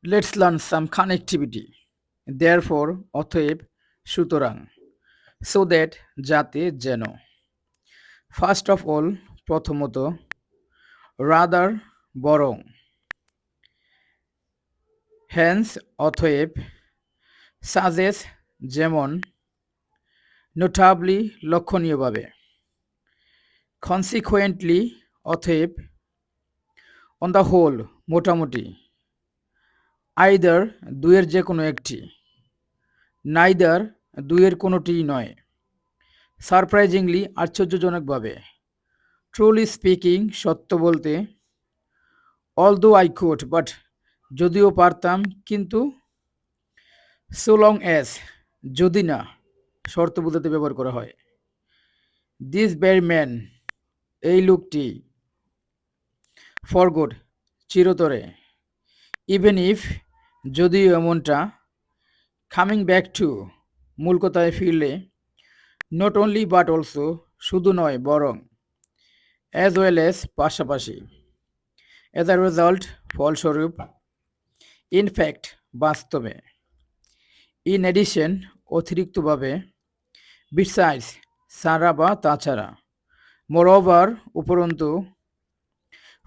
Let's learn some connectivity. Therefore অতএব, সুতরাং, so that যাতে যেন, ফার্স্ট অফ অল প্রথমত, রাদার বরং, হ্যান্স অতএব, সাজেস যেমন, নোটাবলি লক্ষণীয়ভাবে, কনসিকুয়েন্টলি অতএব, অন দ্য হোল মোটামুটি, আইদার দুয়ের যে কোনো একটি, নাইদার দুয়ের কোনোটিই নয়, সারপ্রাইজিংলি আশ্চর্যজনকভাবে, ট্রুলি স্পিকিং সত্য বলতে, অলদো আই কুড বাট যদিও পারতাম কিন্তু, সো লং অ্যাজ যদি না শর্ত বোঝাতে ব্যবহার করা হয়, দিস ভেরি ম্যান এই লোকটি, ফর গুড চিরতরে, ইভেন ইফ যদিও এমনটা, কামিং ব্যাক টু মূল কথায় ফিরলে, নট অনলি বাট অলসো শুধু নয় বরং, অ্যাজ ওয়েল অ্যাজ পাশাপাশি, অ্যাজ আ রেজাল্ট ফলস্বরূপ, ইনফ্যাক্ট বাস্তবে, ইন এডিশন অতিরিক্তভাবে, বিসাইডস ছাড়া বা তাছাড়া, মোরওভার উপরন্তু,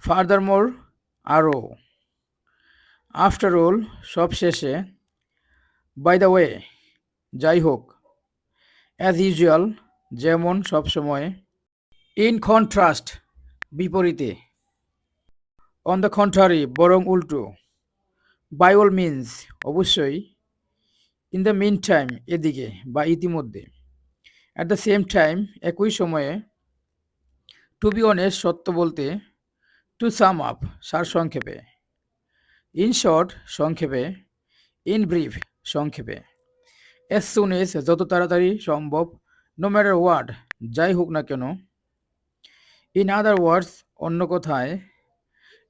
ফার্দারমোর আরও, আফটার অল সবশেষে, বাই দ্য ওয়ে যাই হোক, অ্যাজ ইউজুয়াল যেমন সবসময়, ইন কন্ট্রাস্ট বিপরীতে, অন দ্য কন্ট্রারি বরং উল্টো, বাই অল মিনস অবশ্যই, ইন দ্য মিন টাইম এদিকে বা ইতিমধ্যে, অ্যাট দ্য সেম টাইম একই সময়ে, টু বি অনেস্ট সত্য বলতে, টু সাম আপ সারসংক্ষেপে, ইন শর্ট সংক্ষেপে, ইন ব্রিফ সংক্ষেপে, অ্যাজ সুন এজ যত তাড়াতাড়ি সম্ভব, নো ম্যাটার হোয়াট যাই হোক না কেন, ইন আদার ওয়ার্ডস অন্য কথায়,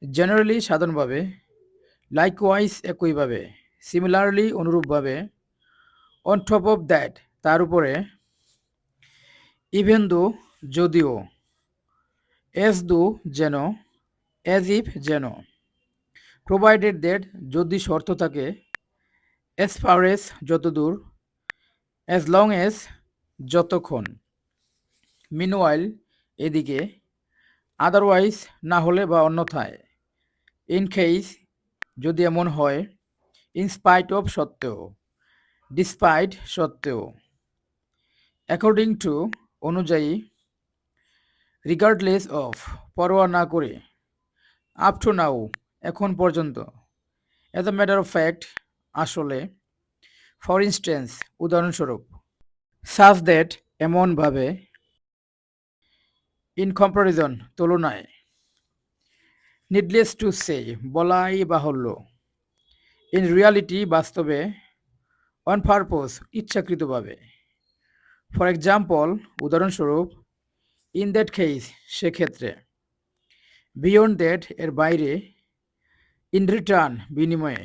জেনারেলি সাধারণভাবে, লাইকওয়াইজ একইভাবে, সিমিলারলি অনুরূপভাবে, অন টপ অফ দ্যাট তার উপরে, ইভেন দো যদিও, এজ দো যেন, অ্যাজ ইফ যেন, প্রোভাইডেড দ্যাট যদি শর্ত থাকে, অ্যাজ ফার এজ যতদূর, অ্যাজ লং এজ যতক্ষণ, মিনওয়াইল এদিকে, আদারওয়াইজ না হলে বা অন্যথায়, ইন কেস যদি এমন হয়, ইন স্পাইট অফ সত্ত্বেও, ডিসপাইট সত্ত্বেও, অ্যাকর্ডিং টু অনুযায়ী, রিগার্ডলেস অফ পরোয়া না করে, আপ টু নাও এখন পর্যন্ত, as a matter of fact আসলে, ফর ইনস্ট্যান্স উদাহরণস্বরূপ, সাজ দ্যাট এমনভাবে, ইন কম্পারিজন তুলনায়, নিডলেস টু সে বলাই বাহুল্য, ইন রিয়ালিটি বাস্তবে, অন পারপোজ ইচ্ছাকৃতভাবে, ফর এক্সাম্পল উদাহরণস্বরূপ, ইন দ্যাট কেস সেক্ষেত্রে, বিয়ন্ড দ্যাট এর বাইরে, ইন রিটার্ন বিনিময়ে,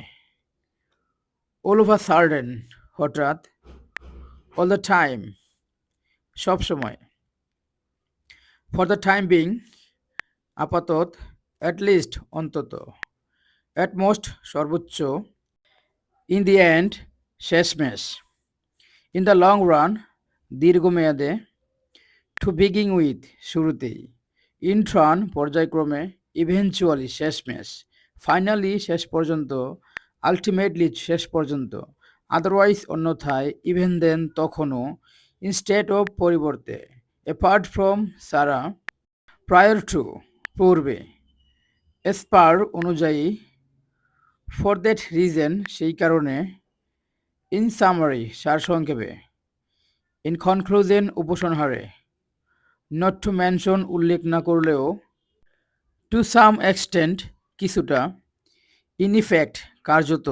অল ওভার সার্ডেন হঠাৎ, অল দ্য টাইম সবসময়, ফর দ্য টাইম বিং আপাতত, অ্যাট লিস্ট অন্তত, অ্যাট মোস্ট সর্বোচ্চ, ইন দি এন্ড শেষমেশ, ইন দ্য লং রান দীর্ঘমেয়াদে, টু বিগিং উইথ শুরুতেই, ইন ট্রান পর্যায়ক্রমে, ইভেনচুয়ালি শেষমেশ, ফাইনালি শেষ পর্যন্ত, আলটিমেটলি শেষ পর্যন্ত, আদারওয়াইজ অন্যথায়, ইভেন দেন তখনও, ইনস্টেড অফ পরিবর্তে, অ্যাপার্ট ফ্রম সারা প্রায়র টু পূর্বে, এস পার অনুযায়ী, ফর দ্যাট রিজন সেই কারণে, ইন সামারি সারসংক্ষেপে, ইন কনক্লুশন উপসংহারে, নট টু মেনশন উল্লেখ না করলেও, টু সাম এক্সটেন্ট কিছুটা, ইন ইফেক্ট কার্যত,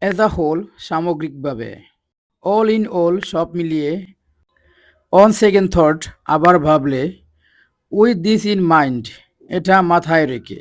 অ্যাজ আ হোল সামগ্রিকভাবে, অল ইন অল সব মিলিয়ে, অন সেকেন্ড থট আবার ভাবলে, উইথ দিস ইন মাইন্ড এটা মাথায় রেখে,